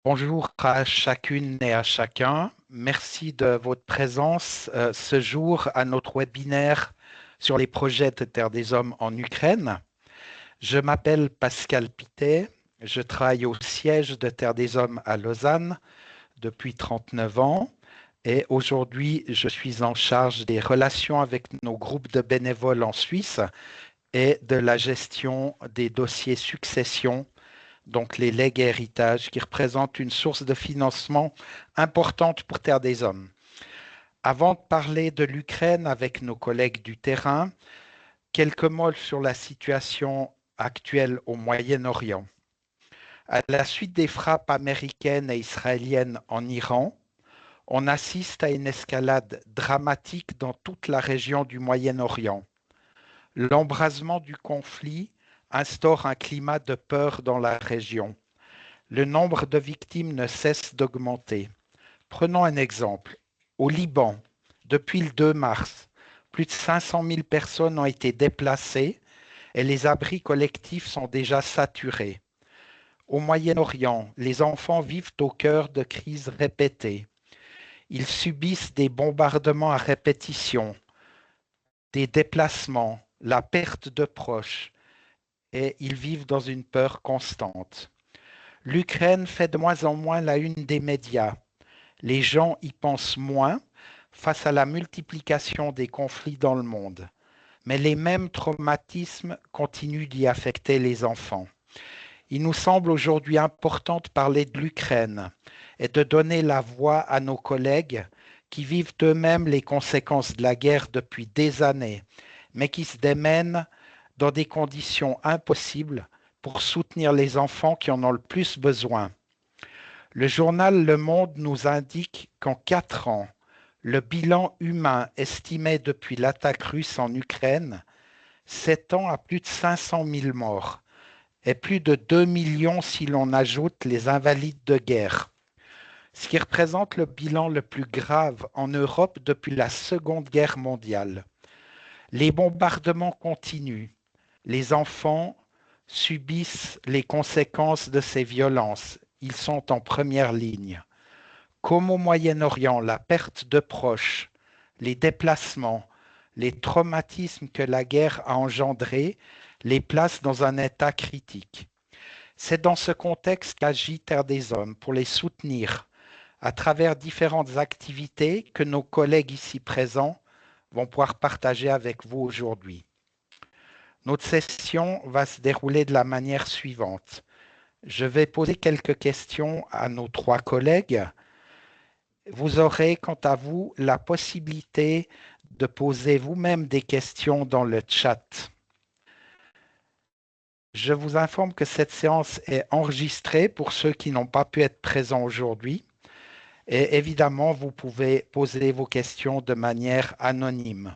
Bonjour à chacune et à chacun. Merci de votre présence ce jour à notre webinaire sur les projets de Terre des Hommes en Ukraine. Je m'appelle Pascal Pittet. Je travaille au siège de Terre des Hommes à Lausanne depuis 39 ans et aujourd'hui je suis en charge des relations avec nos groupes de bénévoles en Suisse et de la gestion des dossiers succession, donc les legs et héritages, qui représentent une source de financement importante pour Terre des Hommes. Avant de parler de l'Ukraine avec nos collègues du terrain, quelques mots sur la situation actuelle au Moyen-Orient. À la suite des frappes américaines et israéliennes en Iran, on assiste à une escalade dramatique dans toute la région du Moyen-Orient. L'embrasement du conflit instaure un climat de peur dans la région. Le nombre de victimes ne cesse d'augmenter. Prenons un exemple. Au Liban, depuis le 2 mars, plus de 500 000 personnes ont été déplacées et les abris collectifs sont déjà saturés. Au Moyen-Orient, les enfants vivent au cœur de crises répétées. Ils subissent des bombardements à répétition, des déplacements, la perte de proches, et ils vivent dans une peur constante. L'Ukraine fait de moins en moins la une des médias. Les gens y pensent moins face à la multiplication des conflits dans le monde. Mais les mêmes traumatismes continuent d'y affecter les enfants. Il nous semble aujourd'hui important de parler de l'Ukraine et de donner la voix à nos collègues qui vivent eux-mêmes les conséquences de la guerre depuis des années, mais qui se démènent dans des conditions impossibles pour soutenir les enfants qui en ont le plus besoin. Le journal Le Monde nous indique qu'en 4 ans, le bilan humain estimé depuis l'attaque russe en Ukraine s'étend à plus de 500 000 morts et plus de 2 millions si l'on ajoute les invalides de guerre, ce qui représente le bilan le plus grave en Europe depuis la Seconde Guerre mondiale. Les bombardements continuent. Les enfants subissent les conséquences de ces violences. Ils sont en première ligne. Comme au Moyen-Orient, la perte de proches, les déplacements, les traumatismes que la guerre a engendrés les placent dans un état critique. C'est dans ce contexte qu'agit Terre des Hommes pour les soutenir à travers différentes activités que nos collègues ici présents vont pouvoir partager avec vous aujourd'hui. Notre session va se dérouler de la manière suivante. Je vais poser quelques questions à nos 3 collègues. Vous aurez, quant à vous, la possibilité de poser vous-même des questions dans le chat. Je vous informe que cette séance est enregistrée pour ceux qui n'ont pas pu être présents aujourd'hui. Et évidemment, vous pouvez poser vos questions de manière anonyme.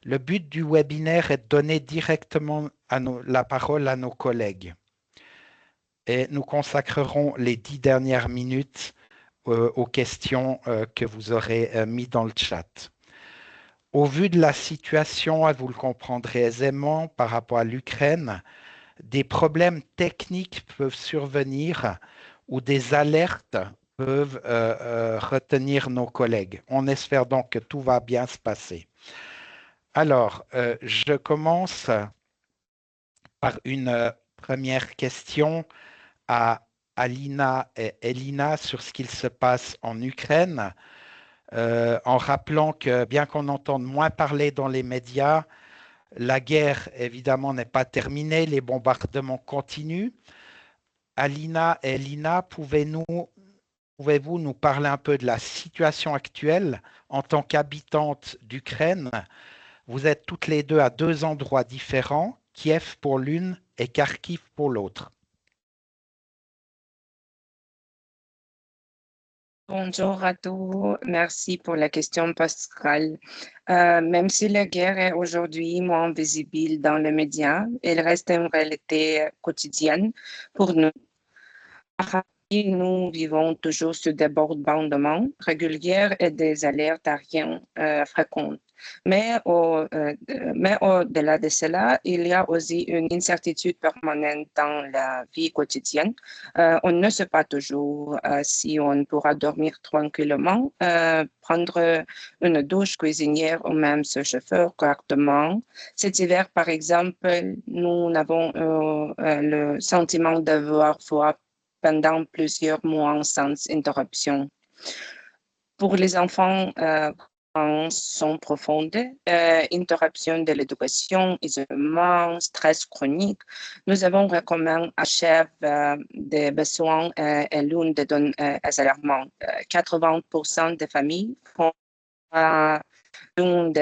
Le but du webinaire est de donner directement la parole à nos collègues. Et nous consacrerons les 10 dernières minutes aux questions que vous aurez mises dans le chat. Au vu de la situation, vous le comprendrez aisément par rapport à l'Ukraine, des problèmes techniques peuvent survenir ou des alertes peuvent retenir nos collègues. On espère donc que tout va bien se passer. Alors, je commence par une première question à Alina et Elina sur ce qu'il se passe en Ukraine, en rappelant que bien qu'on entende moins parler dans les médias, la guerre évidemment n'est pas terminée, les bombardements continuent. Alina et Elina, pouvez-vous nous parler un peu de la situation actuelle en tant qu'habitante d'Ukraine? Vous êtes toutes les deux à 2 endroits différents, Kiev pour l'une et Kharkiv pour l'autre. Bonjour à tous, merci pour la question, Pascal. Même si la guerre est aujourd'hui moins visible dans les médias, elle reste une réalité quotidienne pour nous. nous vivons toujours sur des bombardements réguliers et des alertes aériennes fréquentes. Mais au-delà de cela, il y a aussi une incertitude permanente dans la vie quotidienne. On ne sait pas toujours si on pourra dormir tranquillement, prendre une douche cuisinière ou même se chauffer correctement. Cet hiver, par exemple, nous avons le sentiment d'avoir froid pendant plusieurs mois sans interruption. Pour les enfants, sont profondes, interruption de l'éducation, isolement, stress chronique. Nous avons recommandé à chef des besoins et l'une des données alarmantes. 80% des familles font une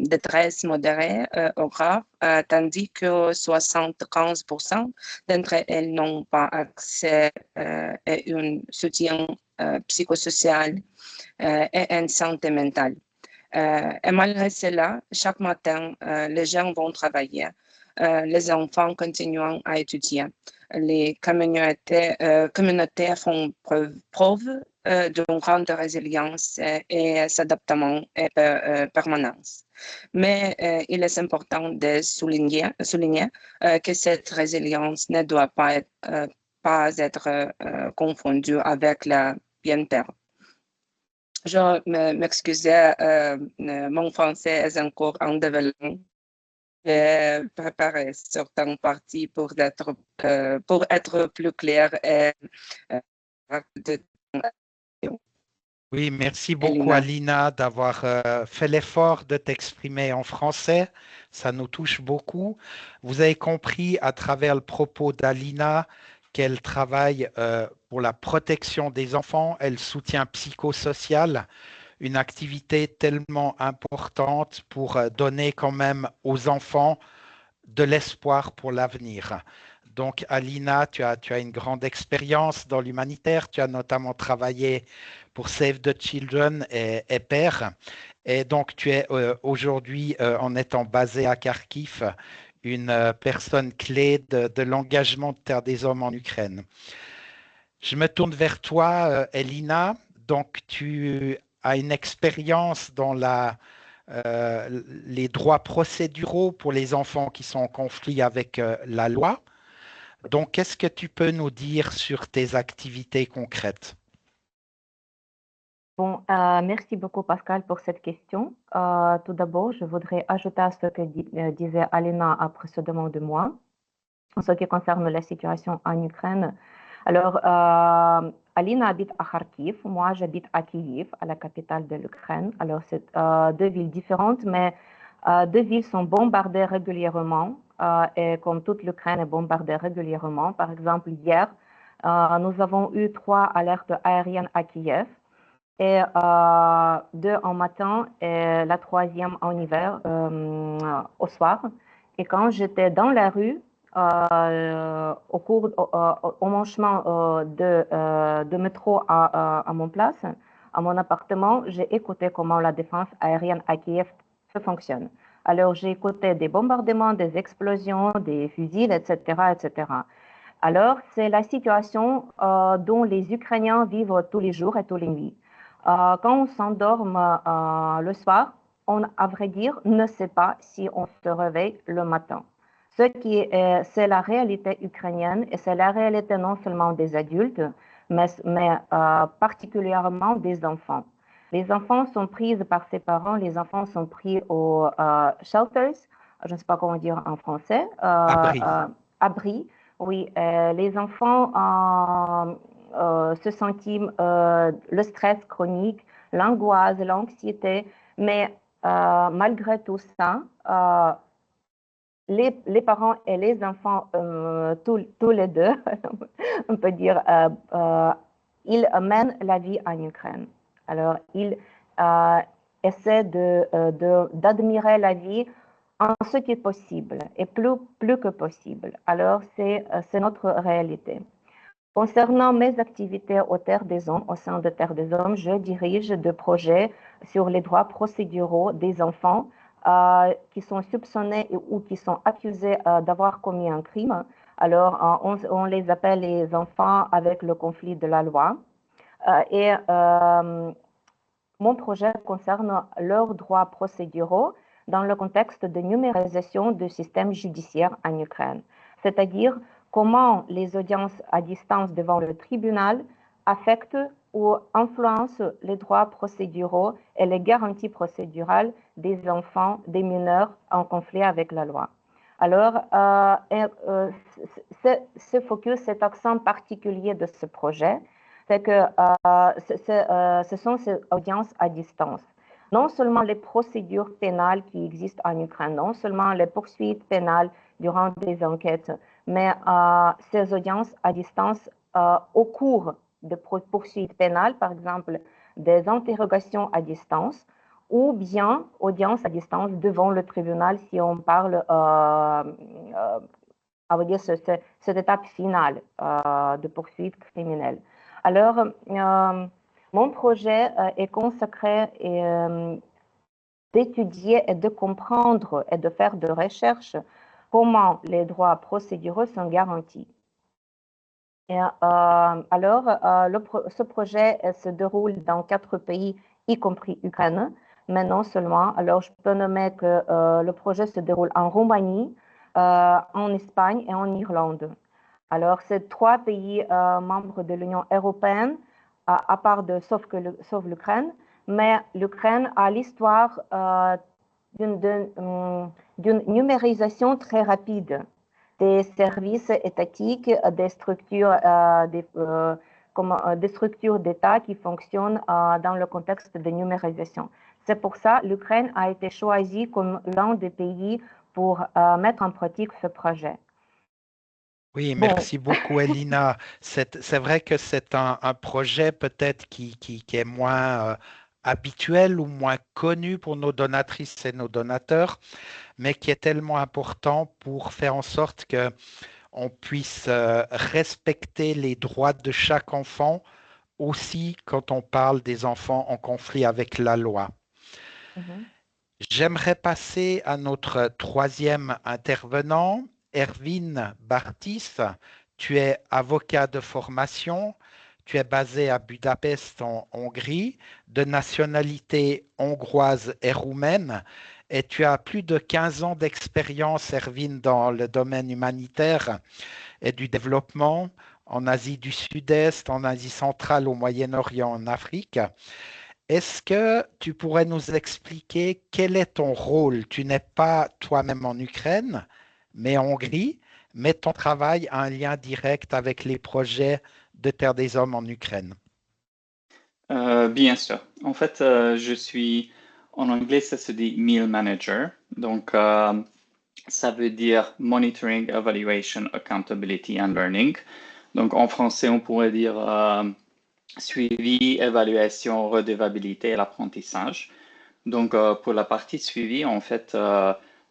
détresse modérée ou grave, tandis que 75% d'entre elles n'ont pas accès à un soutien psychosocial et une santé mentale. Et malgré cela, chaque matin, les gens vont travailler, les enfants continuent à étudier. Les communautés font preuve d'une grande résilience et s'adaptement et permanence. Mais il est important de souligner que cette résilience ne doit pas être confondue avec la bien-être. Je m'excusais, mon français est encore en développement. J'ai préparé certaines parties pour être plus clair et de Oui, merci beaucoup Elina. Alina d'avoir fait l'effort de t'exprimer en français. Ça nous touche beaucoup. Vous avez compris à travers le propos d'Alina qu'elle travaille pour la protection des enfants et le soutien psychosocial, une activité tellement importante pour donner quand même aux enfants de l'espoir pour l'avenir. Donc, Alina, tu as une grande expérience dans l'humanitaire. Tu as notamment travaillé pour Save the Children et PER. Et donc, tu es aujourd'hui, en étant basée à Kharkiv, une personne clé de l'engagement de Terre des Hommes en Ukraine. Je me tourne vers toi, Elina. Donc, tu as une expérience dans les droits procéduraux pour les enfants qui sont en conflit avec la loi. Donc, qu'est-ce que tu peux nous dire sur tes activités concrètes? Bon, merci beaucoup Pascal pour cette question. Tout d'abord, je voudrais ajouter à ce que disait Alina précédemment de moi, en ce qui concerne la situation en Ukraine. Alors, Alina habite à Kharkiv, moi j'habite à Kiev, à la capitale de l'Ukraine. Alors, c'est deux villes différentes, mais deux villes sont bombardées régulièrement, et comme toute l'Ukraine est bombardée régulièrement. Par exemple, hier, nous avons eu 3 alertes aériennes à Kiev, et 2 en matin et la 3e en hiver au soir. Et quand j'étais dans la rue, au mon chemin de métro à mon place, à mon appartement, j'ai écouté comment la défense aérienne à Kiev fonctionne. Alors, j'ai écouté des bombardements, des explosions, des fusils, etc., etc. Alors, c'est la situation dont les Ukrainiens vivent tous les jours et tous les nuits. Quand on s'endorme le soir, on, à vrai dire, ne sait pas si on se réveille le matin. C'est la réalité ukrainienne et c'est la réalité non seulement des adultes, mais particulièrement des enfants. Les enfants sont pris par ses parents, les enfants sont pris aux shelters, je ne sais pas comment dire en français, Abri. abris. Oui, les enfants se sentent le stress chronique, l'angoisse, l'anxiété, mais malgré tout ça, les parents et les enfants, tous les deux, on peut dire, ils mènent la vie en Ukraine. Alors, ils essaient d'admirer la vie en ce qui est possible et plus que possible. Alors, c'est notre réalité. Concernant mes activités au Terre des Hommes, au sein de Terre des Hommes, je dirige des projets sur les droits procéduraux des enfants qui sont soupçonnés ou qui sont accusés d'avoir commis un crime. Alors, on les appelle les enfants avec le conflit de la loi. Mon projet concerne leurs droits procéduraux dans le contexte de numérisation du système judiciaire en Ukraine, c'est-à-dire comment les audiences à distance devant le tribunal affectent ou influencent les droits procéduraux et les garanties procédurales des enfants, des mineurs en conflit avec la loi. Alors, ce focus, cet accent particulier de ce projet, c'est que ce sont ces audiences à distance. Non seulement les procédures pénales qui existent en Ukraine, non seulement les poursuites pénales durant des enquêtes, mais ces audiences à distance au cours de poursuites pénales, par exemple des interrogations à distance, ou bien audience à distance devant le tribunal si on parle dire cette étape finale de poursuite criminelle. Alors, mon projet est consacré d'étudier et de comprendre et de faire de recherche comment les droits procéduraux sont garantis. Et, alors, ce projet se déroule dans 4 pays, y compris Ukraine, mais non seulement. Alors, je peux nommer que le projet se déroule en Roumanie, en Espagne et en Irlande. Alors, c'est 3 pays membres de l'Union européenne, à part sauf l'Ukraine, mais l'Ukraine a l'histoire d'une numérisation très rapide des services étatiques, des structures d'État qui fonctionnent dans le contexte de numérisation. C'est pour ça que l'Ukraine a été choisie comme l'un des pays pour mettre en pratique ce projet. Oui, merci beaucoup, Elina. C'est vrai que c'est un projet peut-être qui est moins habituel ou moins connu pour nos donatrices et nos donateurs, mais qui est tellement important pour faire en sorte que on puisse respecter les droits de chaque enfant, aussi quand on parle des enfants en conflit avec la loi. J'aimerais passer à notre troisième intervenant, Ervin Bartis. Tu es avocat de formation, tu es basé à Budapest en Hongrie, de nationalité hongroise et roumaine, et tu as plus de 15 ans d'expérience, Ervin, dans le domaine humanitaire et du développement en Asie du Sud-Est, en Asie centrale, au Moyen-Orient, en Afrique. Est-ce que tu pourrais nous expliquer quel est ton rôle? Tu n'es pas toi-même en Ukraine, mais en Hongrie, mais ton travail a un lien direct avec les projets de Terre des Hommes en Ukraine. Bien sûr. En fait, je suis, en anglais, ça se dit Meal Manager. Donc, ça veut dire Monitoring, Evaluation, Accountability and Learning. Donc, en français, on pourrait dire suivi, évaluation, redevabilité et l'apprentissage. Donc, pour la partie suivi, en fait,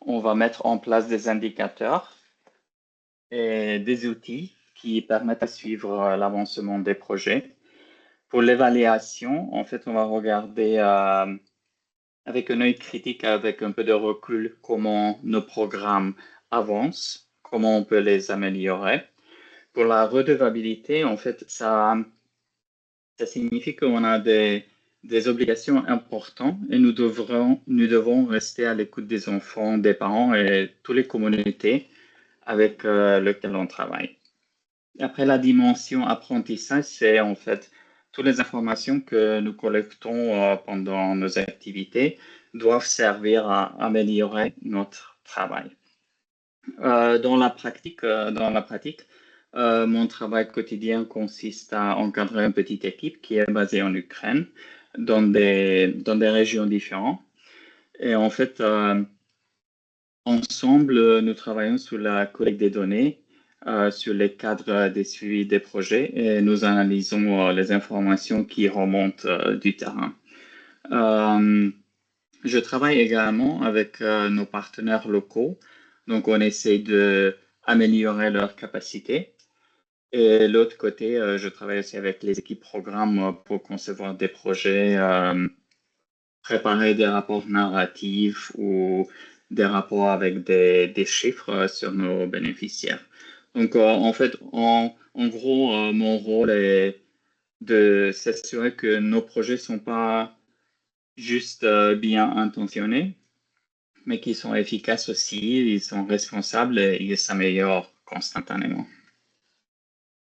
on va mettre en place des indicateurs et des outils qui permettent de suivre l'avancement des projets. Pour l'évaluation, en fait, on va regarder avec un œil critique, avec un peu de recul, comment nos programmes avancent, comment on peut les améliorer. Pour la redevabilité, en fait, ça signifie qu'on a des obligations importantes et nous devons rester à l'écoute des enfants, des parents et toutes les communautés avec lesquelles on travaille. Après, la dimension apprentissage, c'est en fait toutes les informations que nous collectons pendant nos activités doivent servir à améliorer notre travail. Dans la pratique, mon travail quotidien consiste à encadrer une petite équipe qui est basée en Ukraine, dans des régions différentes. Et en fait, ensemble, nous travaillons sur la collecte des données, sur les cadres des suivis des projets et nous analysons les informations qui remontent du terrain. Je travaille également avec nos partenaires locaux, donc on essaie d'améliorer leurs capacités. Et de l'autre côté, je travaille aussi avec les équipes programmes pour concevoir des projets, préparer des rapports narratifs ou des rapports avec des chiffres sur nos bénéficiaires. Donc, en fait, en gros, mon rôle est de s'assurer que nos projets ne sont pas juste bien intentionnés, mais qu'ils sont efficaces aussi, ils sont responsables et ils s'améliorent constamment.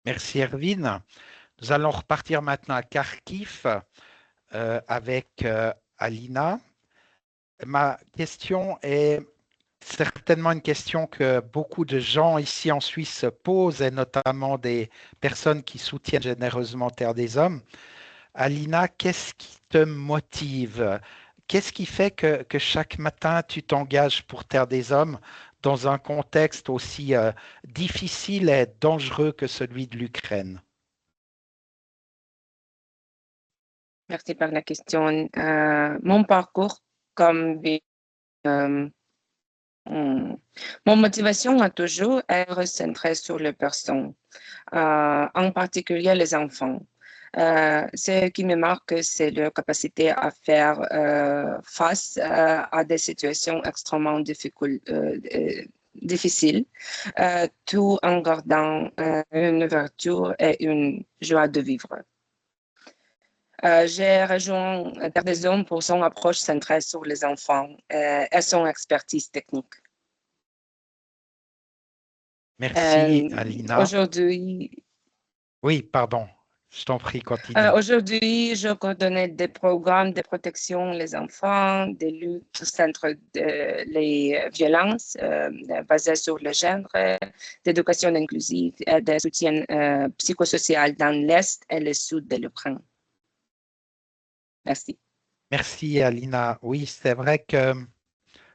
Merci Erwin. Nous allons repartir maintenant à Kharkiv avec Alina. Ma question est certainement une question que beaucoup de gens ici en Suisse se posent, et notamment des personnes qui soutiennent généreusement Terre des Hommes. Alina, qu'est-ce qui te motive? Qu'est-ce qui fait que chaque matin tu t'engages pour Terre des Hommes dans un contexte aussi difficile et dangereux que celui de l'Ukraine? Merci pour la question. Mon parcours comme mon motivation a toujours été recentrée sur les personnes, en particulier les enfants. Ce qui me marque, c'est leur capacité à faire face à des situations extrêmement difficiles, tout en gardant une ouverture et une joie de vivre. J'ai rejoint Terre des Hommes pour son approche centrée sur les enfants et son expertise technique. Merci, Alina. Aujourd'hui, Oui, pardon, je t'en prie, continue. aujourd'hui, je coordonne des programmes de protection des enfants, des luttes contre les violences basées sur le genre, d'éducation inclusive et de soutien psychosocial dans l'Est et le Sud de l'Ukraine. Merci. Merci, Alina. Oui, c'est vrai que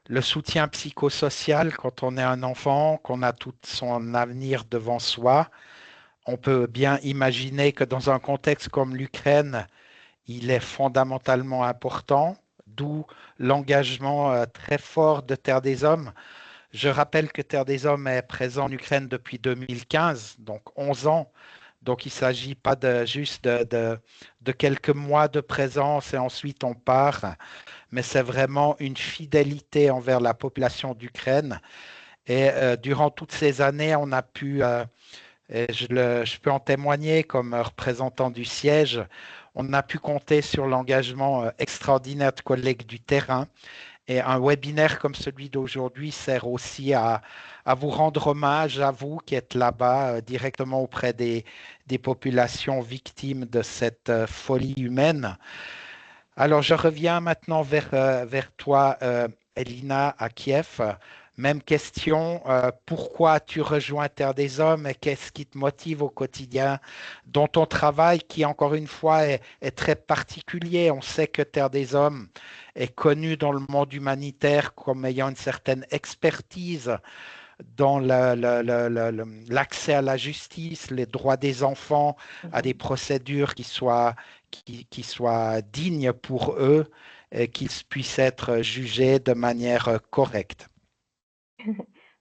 le soutien psychosocial, quand on est un enfant, qu'on a tout son avenir devant soi, on peut bien imaginer que dans un contexte comme l'Ukraine, il est fondamentalement important, d'où l'engagement très fort de Terre des Hommes. Je rappelle que Terre des Hommes est présent en Ukraine depuis 2015, donc 11 ans. Donc il ne s'agit pas juste de quelques mois de présence et ensuite on part, mais c'est vraiment une fidélité envers la population d'Ukraine. Et durant toutes ces années, on a pu, et je peux en témoigner comme représentant du siège, on a pu compter sur l'engagement extraordinaire de collègues du terrain. Et un webinaire comme celui d'aujourd'hui sert aussi à vous rendre hommage, à vous qui êtes là-bas directement auprès des populations victimes de cette folie humaine. Alors, je reviens maintenant vers toi, Elina, à Kiev. Même question, pourquoi tu rejoins Terre des Hommes et qu'est-ce qui te motive au quotidien dans ton travail qui, encore une fois, est très particulier. On sait que Terre des Hommes est connue dans le monde humanitaire comme ayant une certaine expertise dans l'accès à la justice, les droits des enfants, à des procédures qui soient dignes pour eux et qu'ils puissent être jugés de manière correcte.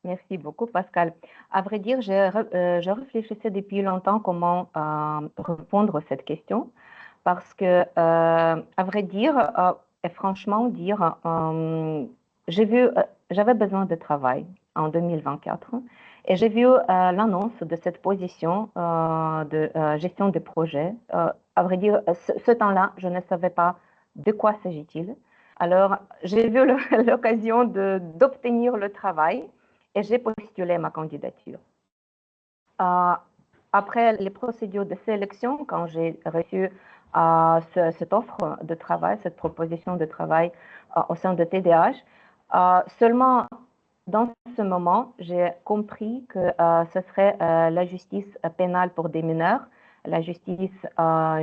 Merci beaucoup, Pascal. À vrai dire, je réfléchissais depuis longtemps comment répondre à cette question parce que, à vrai dire, et franchement dire, j'avais besoin de travail en 2024 et j'ai vu l'annonce de cette position de gestion de projet. À vrai dire, ce temps-là, je ne savais pas de quoi s'agit-il. Alors, j'ai vu l'occasion d'obtenir le travail et j'ai postulé ma candidature. Après les procédures de sélection, quand j'ai reçu cette offre de travail, cette proposition de travail au sein de TDH, seulement dans ce moment, j'ai compris que ce serait la justice pénale pour des mineurs, la justice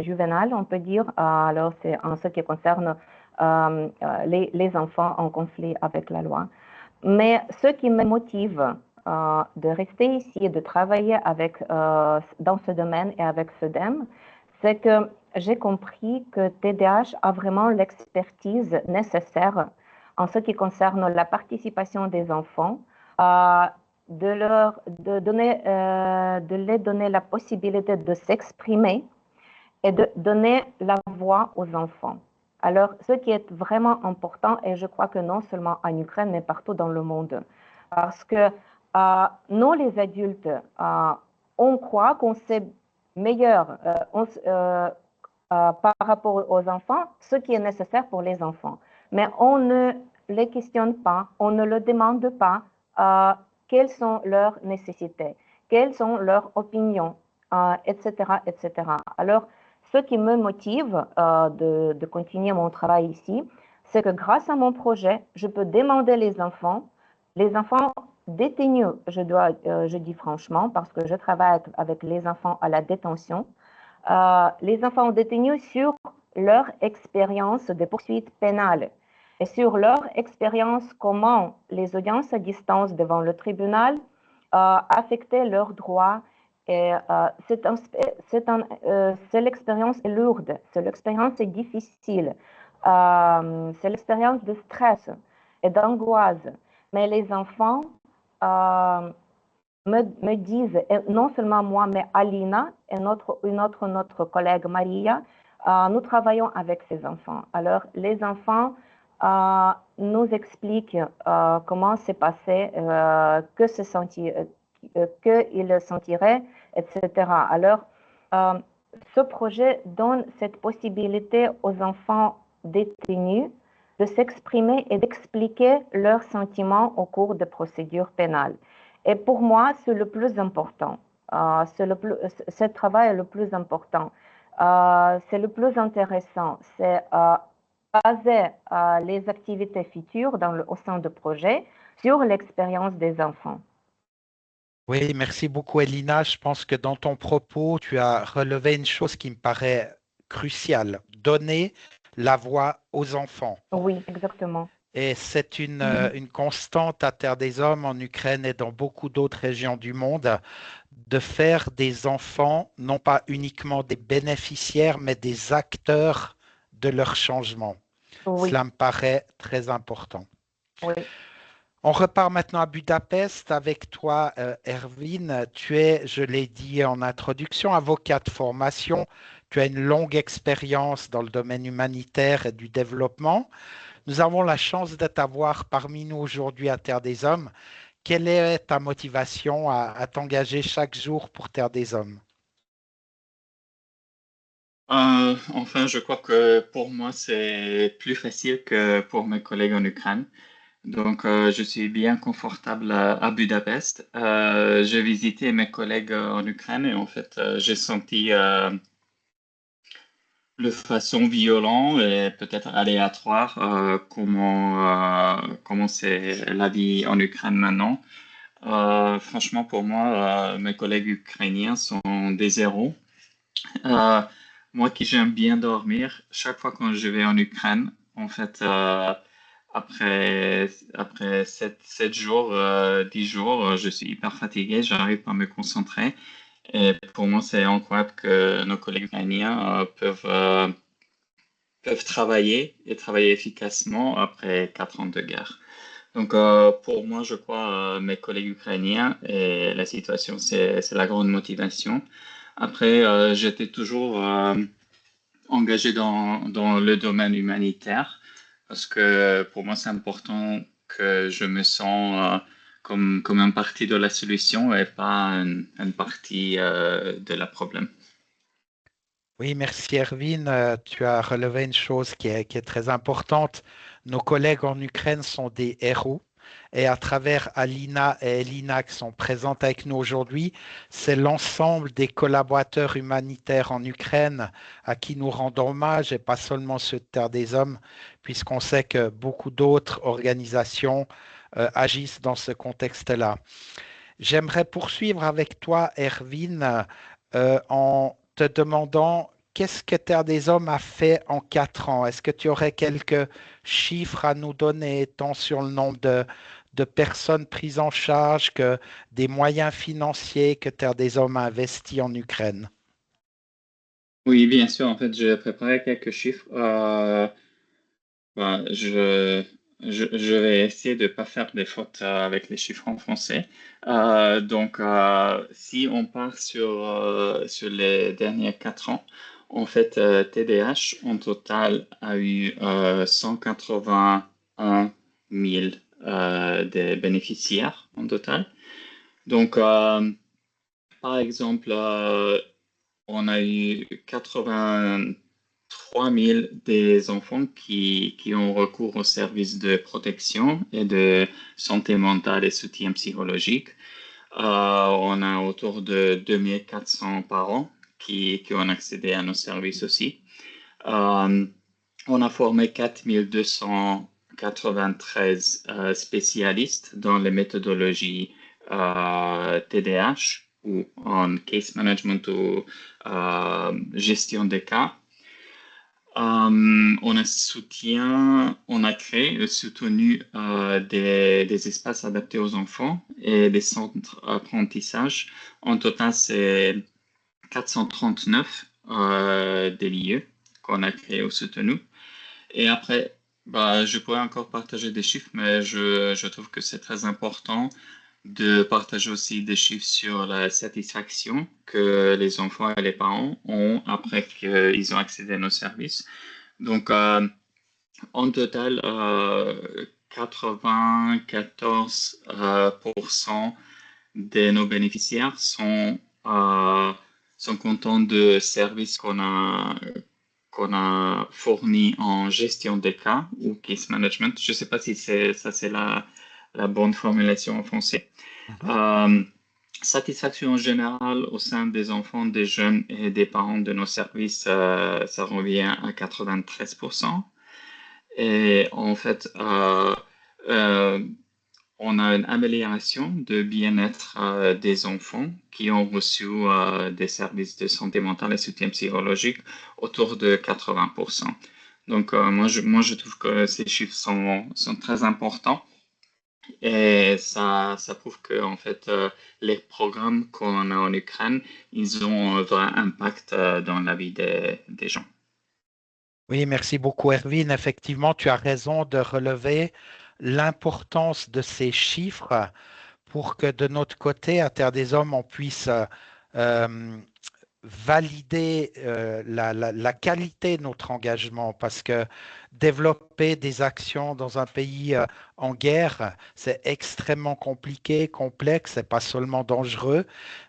juvénale, on peut dire. Alors, c'est en ce qui concerne les enfants en conflit avec la loi. Mais ce qui me motive de rester ici et de travailler dans ce domaine et avec SEDEM, c'est que j'ai compris que TDH a vraiment l'expertise nécessaire en ce qui concerne la participation des enfants, de les donner la possibilité de s'exprimer et de donner la voix aux enfants. Alors, ce qui est vraiment important, et je crois que non seulement en Ukraine, mais partout dans le monde, parce que nous, les adultes, on croit qu'on sait meilleur par rapport aux enfants ce qui est nécessaire pour les enfants. Mais on ne les questionne pas, on ne le demande pas quelles sont leurs nécessités, quelles sont leurs opinions, etc., etc. Alors, ce qui me motive de continuer mon travail ici, c'est que grâce à mon projet, je peux demander les enfants détenus, je dis franchement, parce que je travaille avec les enfants à la détention, les enfants détenus sur leur expérience de poursuite pénale et sur leur expérience comment les audiences à distance devant le tribunal affectaient leurs droits. Et l'expérience est lourde, l'expérience est difficile, c'est l'expérience de stress et d'angoisse. Mais les enfants me disent, et non seulement moi, mais Alina et notre collègue Maria, nous travaillons avec ces enfants. Alors, les enfants nous expliquent comment c'est passé, qu'ils sentiraient, etc. Alors, ce projet donne cette possibilité aux enfants détenus de s'exprimer et d'expliquer leurs sentiments au cours de procédures pénales. Et pour moi, c'est le plus important. Ce travail est le plus important. C'est le plus intéressant. C'est baser les activités futures au sein du projet sur l'expérience des enfants. Oui, merci beaucoup, Elina. Je pense que dans ton propos, tu as relevé une chose qui me paraît cruciale, donner la voix aux enfants. Oui, exactement. Et c'est une constante à Terre des Hommes en Ukraine et dans beaucoup d'autres régions du monde, de faire des enfants non pas uniquement des bénéficiaires, mais des acteurs de leur changement. Oui, Cela me paraît très important. oui. On repart maintenant à Budapest avec toi, Erwin. Tu es, je l'ai dit en introduction, avocat de formation. Tu as une longue expérience dans le domaine humanitaire et du développement. Nous avons la chance de t'avoir parmi nous aujourd'hui à Terre des Hommes. Quelle est ta motivation à t'engager chaque jour pour Terre des Hommes? Enfin, je crois que pour moi, c'est plus facile que pour mes collègues en Ukraine. Donc, je suis bien confortable à Budapest. J'ai visité mes collègues en Ukraine et en fait, j'ai senti de façon violente et peut-être aléatoire comment c'est la vie en Ukraine maintenant. Franchement, pour moi, mes collègues ukrainiens sont des héros. Euh, Moi qui j'aime bien dormir, chaque fois quand je vais en Ukraine, en fait, après 7 jours, 10 jours, je suis hyper fatigué, j'arrive pas à me concentrer. Et pour moi, c'est incroyable que nos collègues ukrainiens peuvent travailler et travailler efficacement après 4 ans de guerre. Donc, pour moi, je crois, mes collègues ukrainiens et la situation, c'est la grande motivation. Après, j'étais toujours engagé dans le domaine humanitaire parce que pour moi, c'est important que je me sens comme un partie de la solution et pas une partie de la problème. Oui, merci Erwin. Tu as relevé une chose qui est très importante. Nos collègues en Ukraine sont des héros. Et à travers Alina et Elina qui sont présentes avec nous aujourd'hui, c'est l'ensemble des collaborateurs humanitaires en Ukraine à qui nous rendons hommage et pas seulement ceux de Terre des Hommes, puisqu'on sait que beaucoup d'autres organisations agissent dans ce contexte-là. J'aimerais poursuivre avec toi, Erwin, en te demandant qu'est-ce que Terre des Hommes a fait en 4 ans? Est-ce que tu aurais quelques chiffres à nous donner, tant sur le nombre de personnes prises en charge que des moyens financiers que Terre des Hommes a investis en Ukraine? Oui, bien sûr. En fait, j'ai préparé quelques chiffres. Ben, je vais essayer de ne pas faire des fautes avec les chiffres en français. Donc, si on part sur les derniers 4 ans, en fait, TDH en total a eu 181 000 des bénéficiaires en total. Donc, par exemple, on a eu 83 000 des enfants qui ont recours aux services de protection et de santé mentale et soutien psychologique. On a autour de 2400 parents qui ont accédé à nos services aussi. On a formé 4293 spécialistes dans les méthodologies TDAH ou en case management ou gestion des cas. On a créé et soutenu des espaces adaptés aux enfants et des centres d'apprentissage. En total, c'est 439 des lieux qu'on a créés ou soutenus. Et après, je pourrais encore partager des chiffres, mais je trouve que c'est très important de partager aussi des chiffres sur la satisfaction que les enfants et les parents ont après qu'ils ont accédé à nos services. Donc, en total, 94% de nos bénéficiaires sont contents de services qu'on a fournis en gestion des cas ou case management. Je ne sais pas si c'est la bonne formulation en français. Satisfaction en général au sein des enfants, des jeunes et des parents de nos services, ça revient à 93%. Et en fait, on a une amélioration de bien-être des enfants qui ont reçu des services de santé mentale et soutien psychologique autour de 80%. Donc, moi, je trouve que ces chiffres sont très importants. Et ça prouve que en fait, les programmes qu'on a en Ukraine, ils ont un vrai impact dans la vie des gens. Oui, merci beaucoup, Erwin. Effectivement, tu as raison de relever l'importance de ces chiffres pour que de notre côté, à Terre des Hommes, on puisse valider la qualité de notre engagement, parce que développer des actions dans un pays en guerre, c'est extrêmement compliqué, complexe, c'est pas seulement dangereux,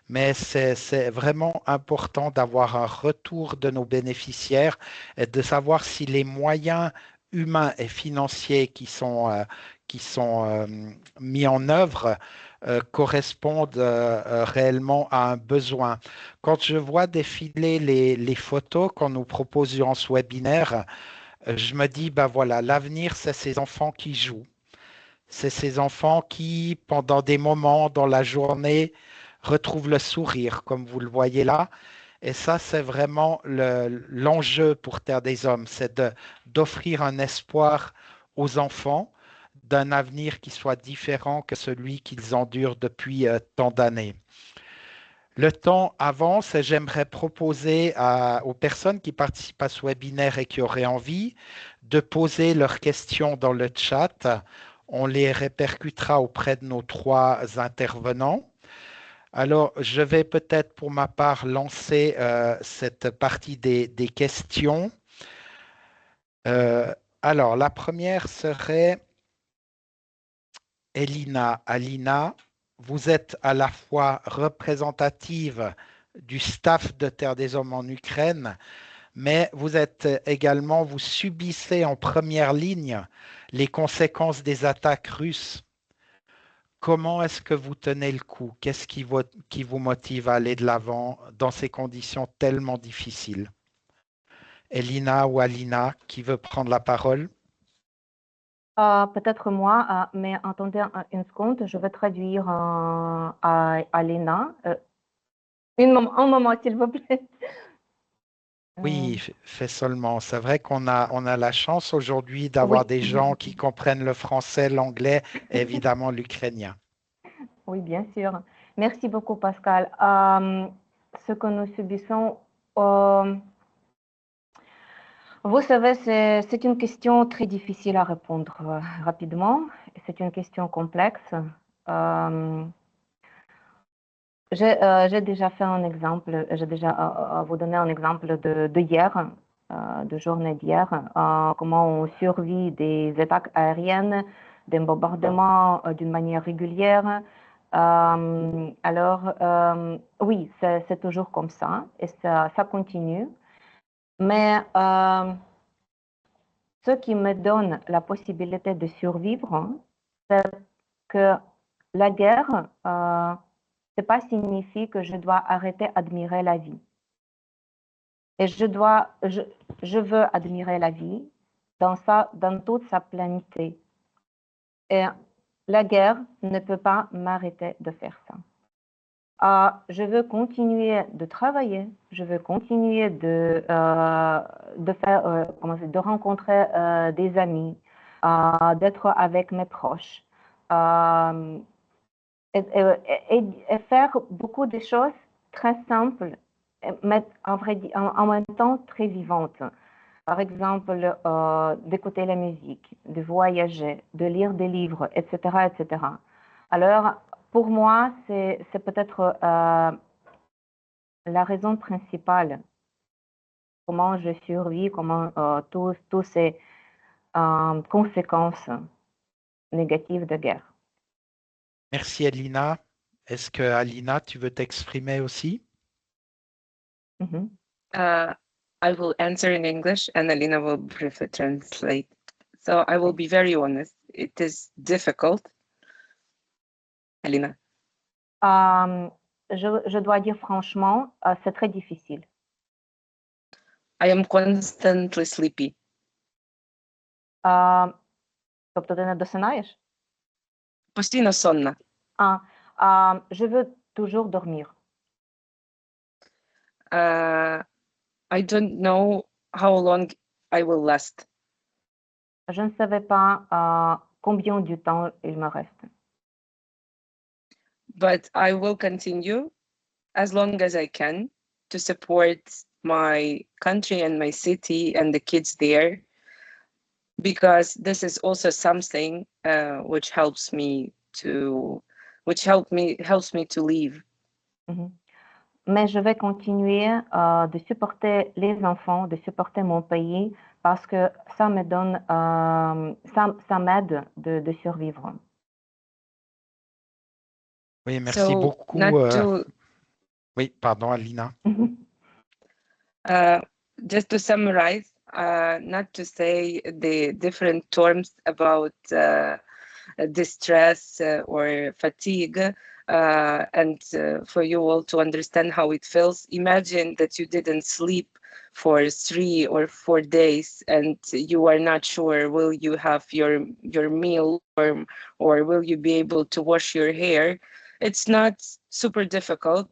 mais c'est vraiment important d'avoir un retour de nos bénéficiaires et de savoir si les moyens humains et financiers qui sont mis en œuvre correspondent réellement à un besoin. Quand je vois défiler les photos qu'on nous propose durant ce webinaire, je me dis, ben voilà, l'avenir, c'est ces enfants qui jouent. C'est ces enfants qui, pendant des moments dans la journée, retrouvent le sourire, comme vous le voyez là. Et ça, c'est vraiment l'enjeu pour Terre des Hommes, c'est d'offrir un espoir aux enfants d'un avenir qui soit différent que celui qu'ils endurent depuis tant d'années. Le temps avance et j'aimerais proposer aux personnes qui participent à ce webinaire et qui auraient envie de poser leurs questions dans le chat. On les répercutera auprès de nos trois intervenants. Alors, je vais peut-être pour ma part lancer cette partie des questions. Alors, la première serait Elina. Alina, vous êtes à la fois représentative du staff de Terre des Hommes en Ukraine, mais vous êtes également, vous subissez en première ligne les conséquences des attaques russes. Comment est-ce que vous tenez le coup? Qu'est-ce qui vous motive à aller de l'avant dans ces conditions tellement difficiles? Elina ou Alina, qui veut prendre la parole? Peut-être moi, mais attendez une seconde, je vais traduire à Alina. Un moment, s'il vous plaît. Oui, fais seulement. C'est vrai qu'on a la chance aujourd'hui d'avoir Oui. des gens qui comprennent le français, l'anglais et évidemment l'ukrainien. Oui, bien sûr. Merci beaucoup, Pascal. Ce que nous subissons, vous savez, c'est une question très difficile à répondre rapidement. C'est une question complexe. J'ai déjà fait un exemple, j'ai déjà vous donné un exemple de hier, de journée d'hier, comment on survit des attaques aériennes des bombardements d'une manière régulière. Alors, oui, c'est toujours comme ça et ça continue. Mais ce qui me donne la possibilité de survivre, c'est que la guerre, c'est pas signifie que je dois arrêter d'admirer la vie. Et je veux admirer la vie dans toute sa plénitude. Et la guerre ne peut pas m'arrêter de faire ça. Je veux continuer de travailler, je veux continuer de rencontrer des amis, d'être avec mes proches et faire beaucoup de choses très simples, mais en même temps très vivantes. Par exemple, d'écouter la musique, de voyager, de lire des livres, etc., etc. Alors, pour moi, c'est peut-être la raison principale, comment je survis, comment tous ces conséquences négatives de guerre. Merci, Alina. Est-ce que, Alina, tu veux t'exprimer aussi? I will answer in English and Alina will briefly translate. So I will be very honest. It is difficult. Alina. Je dois dire franchement, c'est très difficile. I am constantly sleepy. Тобто ти не досинаєш? Постійно сонна. Je veux toujours dormir. I don't know how long I will last. Je ne savais pas combien de temps il me reste. But I will continue as long as I can to support my country and my city and the kids there, because this is also something which helps me to live. Mais je vais continuer de supporter les enfants, de supporter mon pays, parce que ça me donne, ça m'aide de survivre. Oui, merci beaucoup. Oui, pardon, Alina. Just to summarize, not to say the different terms about distress or fatigue, and for you all to understand how it feels. Imagine that you didn't sleep for 3 or 4 days and you are not sure will you have your meal or will you be able to wash your hair. It's not super difficult,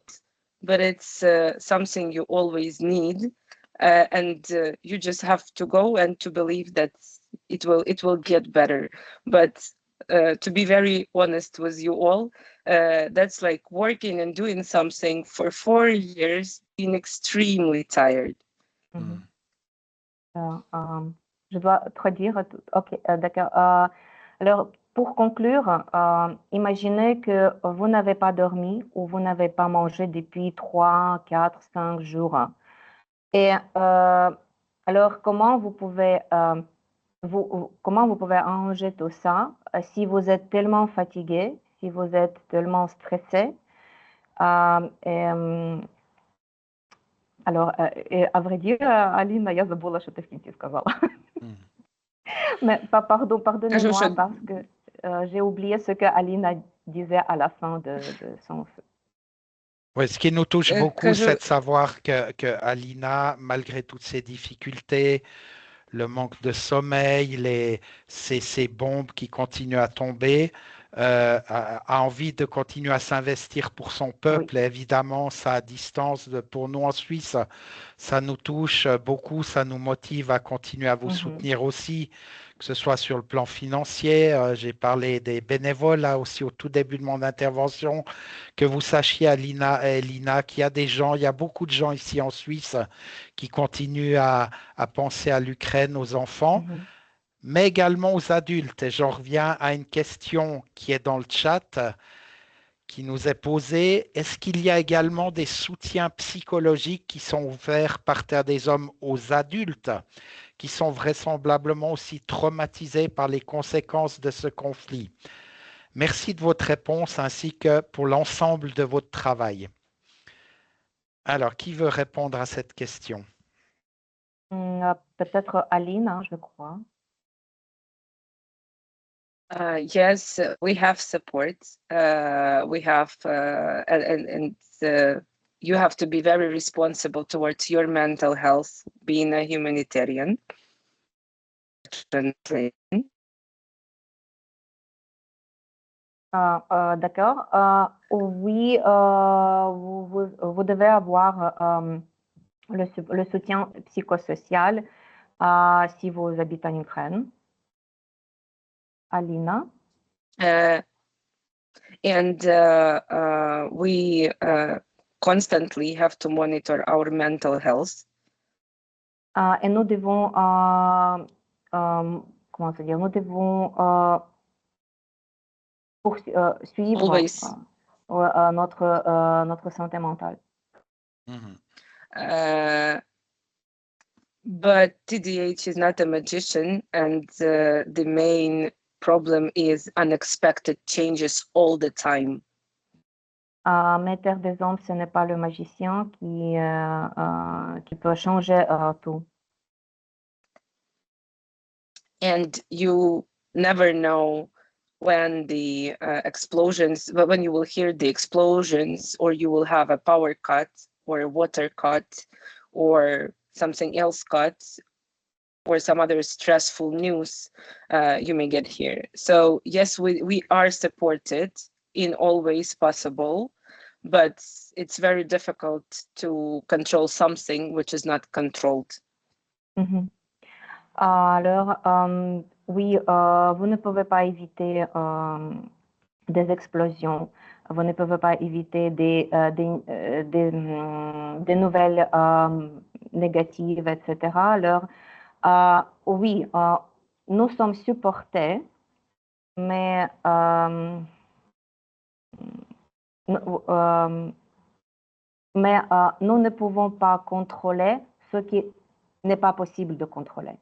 but it's something you always need, and you just have to go and to believe that it will get better. But to be very honest with you all, that's like working and doing something for 4 years, being extremely tired. Je dois traduire. Ok, d'accord. Alors, pour conclure, imaginez que vous n'avez pas dormi ou vous n'avez pas mangé depuis 3, 4, 5 jours. Et alors, comment vous pouvez arranger tout ça si vous êtes tellement fatigué, si vous êtes tellement stressé? Alors, à vrai dire, Alina, я забула, що ти в кінці сказала. Mais pardonnez-moi parce que j'ai oublié ce que Alina disait à la fin de son... Oui, ce qui nous touche beaucoup, c'est de savoir que Alina, malgré toutes ses difficultés, le manque de sommeil, ces bombes qui continuent à tomber, a envie de continuer à s'investir pour son peuple. Oui. Et évidemment, ça à distance, pour nous en Suisse, ça nous touche beaucoup, ça nous motive à continuer à vous soutenir aussi, que ce soit sur le plan financier. J'ai parlé des bénévoles là aussi au tout début de mon intervention, que vous sachiez, Alina et Elina, qu'il y a des gens, il y a beaucoup de gens ici en Suisse qui continuent à penser à l'Ukraine, aux enfants, mais également aux adultes. Et j'en reviens à une question qui est dans le chat. qui nous est posée. Est-ce qu'il y a également des soutiens psychologiques qui sont offerts par Terre des Hommes aux adultes qui sont vraisemblablement aussi traumatisés par les conséquences de ce conflit? Merci de votre réponse ainsi que pour l'ensemble de votre travail. Alors, qui veut répondre à cette question? Peut-être Aline, hein, je crois. Yes, we have support. We have, and you have to be very responsible towards your mental health, being a humanitarian. D'accord. Oui, vous devez avoir le soutien psychosocial si vous habitez en Ukraine. Alina. We constantly have to monitor our mental health. Et nous devons, comment se dire, nous devons suivre notre santé mentale. But TDH is not a magician, and the main problem is unexpected changes all the time. Mais Terre des Hommes, ce n'est pas le magicien qui peut changer tout. And you never know when the explosions, but when you will hear the explosions, or you will have a power cut, or a water cut, or something else cut, or some other stressful news you may get here. So yes, we are supported in all ways possible, but it's very difficult to control something which is not controlled. Alors, oui, vous ne pouvez pas éviter des explosions, vous ne pouvez pas éviter des nouvelles négatives, etc. Alors, oui, nous sommes supportés, mais nous ne pouvons pas contrôler ce qui n'est pas possible de contrôler.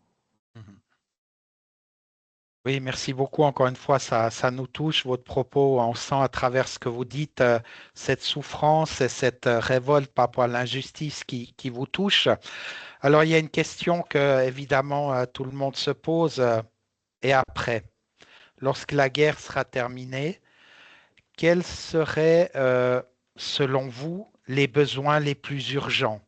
Oui, merci beaucoup. Encore une fois, ça nous touche, votre propos. On sent à travers ce que vous dites, cette souffrance et cette révolte par rapport à l'injustice qui vous touche. Alors, il y a une question que, évidemment, tout le monde se pose. Et après, lorsque la guerre sera terminée, quels seraient, selon vous, les besoins les plus urgents?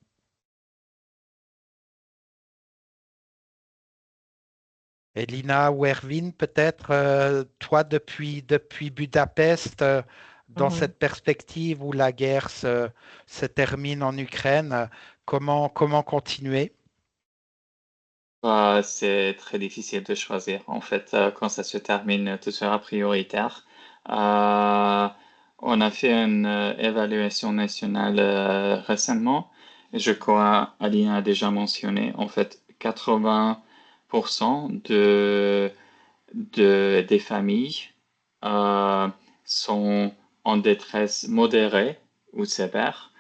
Elina ou Erwin, peut-être, toi, depuis Budapest, dans cette perspective où la guerre se termine en Ukraine, comment continuer? C'est très difficile de choisir. En fait, quand ça se termine, tout sera prioritaire. On a fait une évaluation nationale récemment. Je crois, Aline a déjà mentionné, en fait, 80% des familles sont en détresse modérée ou sévère.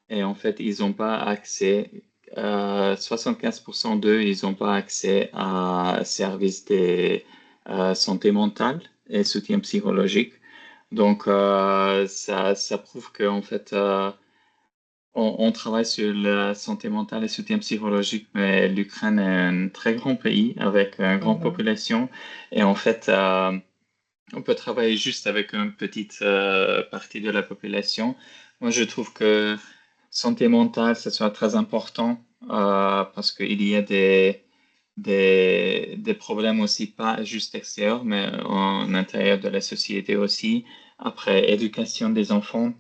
Et en fait, ils n'ont pas accès, 75% d'eux, ils n'ont pas accès à services de santé mentale et soutien psychologique. Donc, ça prouve qu'en fait, on travaille sur la santé mentale et soutien psychologique, mais l'Ukraine est un très grand pays avec une grande population. Et en fait, on peut travailler juste avec une petite partie de la population. Moi, je trouve que santé mentale, ça sera très important parce qu'il y a des problèmes aussi, pas juste extérieurs, mais en intérieur de la société aussi. Après, éducation des enfants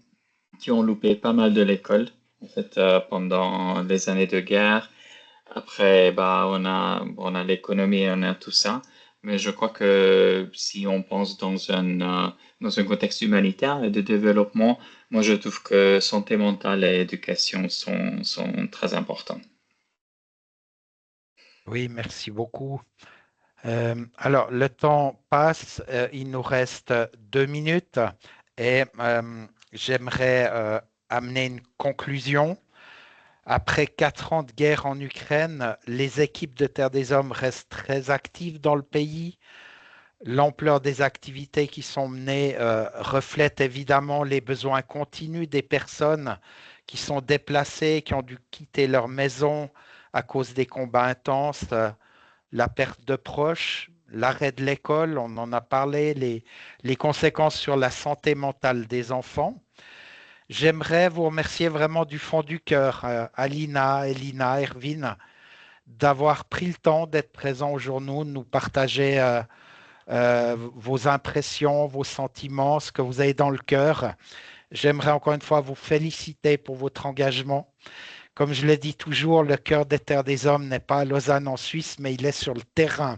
qui ont loupé pas mal de l'école en fait, pendant les années de guerre. Après, on a l'économie, on a tout ça. Mais je crois que si on pense dans un contexte humanitaire et de développement, moi, je trouve que santé mentale et éducation sont très importants. Oui, merci beaucoup. Alors, le temps passe, il nous reste 2 minutes. Et j'aimerais amener une conclusion. Après 4 ans de guerre en Ukraine, les équipes de Terre des Hommes restent très actives dans le pays. L'ampleur des activités qui sont menées reflète évidemment les besoins continus des personnes qui sont déplacées, qui ont dû quitter leur maison à cause des combats intenses, la perte de proches, l'arrêt de l'école, on en a parlé, les conséquences sur la santé mentale des enfants. J'aimerais vous remercier vraiment du fond du cœur, Alina, Elina, Erwin, d'avoir pris le temps d'être présents aujourd'hui, de nous partager vos impressions, vos sentiments, ce que vous avez dans le cœur. J'aimerais encore une fois vous féliciter pour votre engagement. Comme je le dis toujours, le cœur des Terres des Hommes n'est pas à Lausanne en Suisse, mais il est sur le terrain.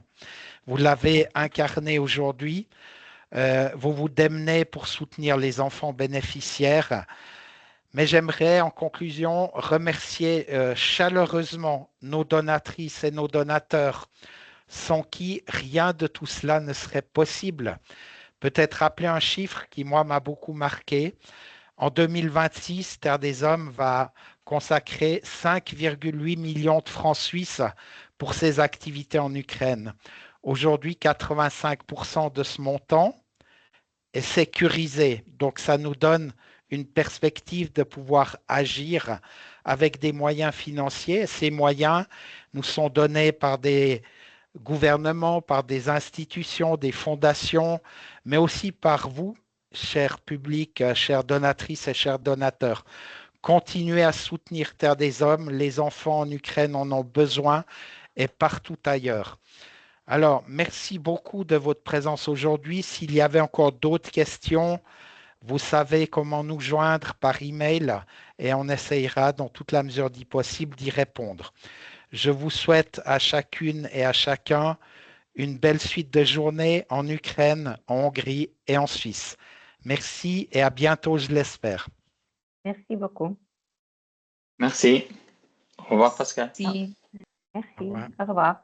Vous l'avez incarné aujourd'hui. Vous vous démenez pour soutenir les enfants bénéficiaires. Mais j'aimerais en conclusion remercier chaleureusement nos donatrices et nos donateurs sans qui rien de tout cela ne serait possible. Peut-être rappeler un chiffre qui, moi, m'a beaucoup marqué. En 2026, Terre des Hommes va consacrer 5,8 millions de francs suisses pour ses activités en Ukraine. Aujourd'hui, 85% de ce montant est sécurisé. Donc, ça nous donne une perspective de pouvoir agir avec des moyens financiers. Ces moyens nous sont donnés par des gouvernements, par des institutions, des fondations, mais aussi par vous, cher public, chères donatrices et chers donateurs. Continuez à soutenir Terre des Hommes. Les enfants en Ukraine en ont besoin et partout ailleurs. Alors, merci beaucoup de votre présence aujourd'hui. S'il y avait encore d'autres questions, vous savez comment nous joindre par email et on essayera dans toute la mesure du possible d'y répondre. Je vous souhaite à chacune et à chacun une belle suite de journée en Ukraine, en Hongrie et en Suisse. Merci et à bientôt, je l'espère. Merci beaucoup. Merci. Au revoir, Pascal. Merci. Merci. Au revoir.